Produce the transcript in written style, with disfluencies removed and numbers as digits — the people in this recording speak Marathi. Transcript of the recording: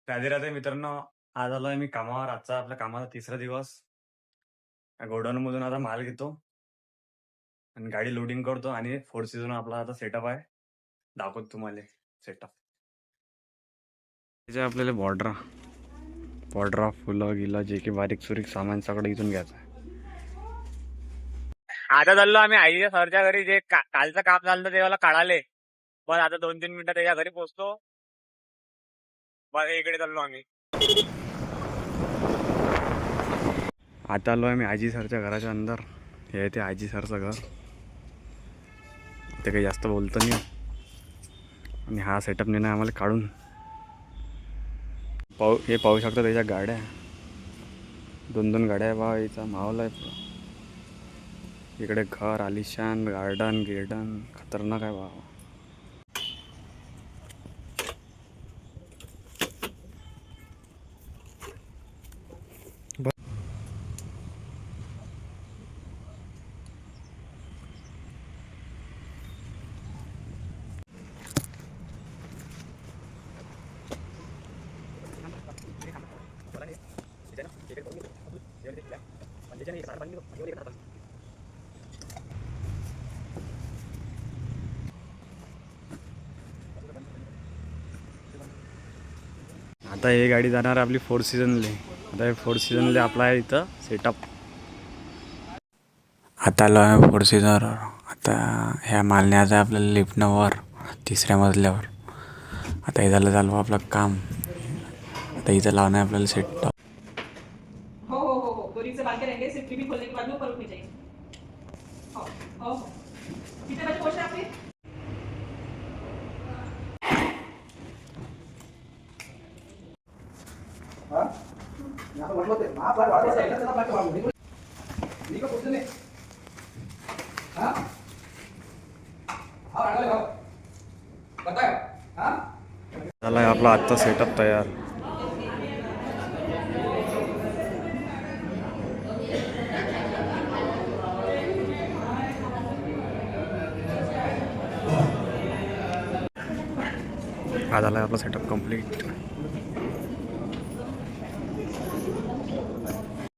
राधे राधे मित्रांनो, आज आलोय मी कामावर. आजचा आपल्या कामाचा तिसरा दिवस. गोडाऊन मधून आता माल घेतो आणि गाडी लोडिंग करतो आणि फोर सीझन आपला आता सेटअप आहे. दाखवतो तुम्हाला सेटअप. त्याचे आपल्याला बॉर्डर फुलं गिलं जे की बारीक सुरीक सामान सगळं इथून घ्यायचं आहे. आता चाललो आम्ही आईच्या सरच्या घरी. जे कालचं काम झालं तेव्हा काढाले, पण आता 2-3 मिनिटात त्याच्या घरी पोहोचतो. बस इकडे चाललो आम्ही. आता आलो आम्ही आजी सरच्या घराच्या अंदर. हे ते आजी सरचं घर. ते काही जास्त बोलतं नाही आणि हा सेटअप नेणं आम्हाला काढून. हे पाहू शकता त्याच्या गाड्या. 2-2 गाड्या आहे बा. याचा माहोल आहे पुरा. इकडे घर, आलिशान, गार्डन खतरनाक आहे बा. आता ही गाडी जाणार आपली 4 सीझनले. आता हे 4 सीझनले आपला आहे इथं सेटअप. आता आलो आहे 4 सीझनवर. आता ह्या मालण्याचा आपल्याला लिफ्टनं वर 3ऱ्या मजल्यावर. आता हे झालं चालू आपलं काम. आता इथं लावणं आहे आपल्याला सेटअप. हो हो हो हो दोरीचे बांधे रहेंगे. सिर्फ भी खोलने के बाद में ऊपर उठनी चाहिए. हो हो हो. कितने बजे पहुंचना है आपने? हाँ यहाँ पे मतलब वहाँ पर वापस आएगा तेरा बात मालूम नहीं को पूछने हाँ हाँ आगे लगाओ बताओ हाँ झाला आहे आपला आजचा सेटअप तयार. हा झाला आहे आपला सेटअप कंप्लीट.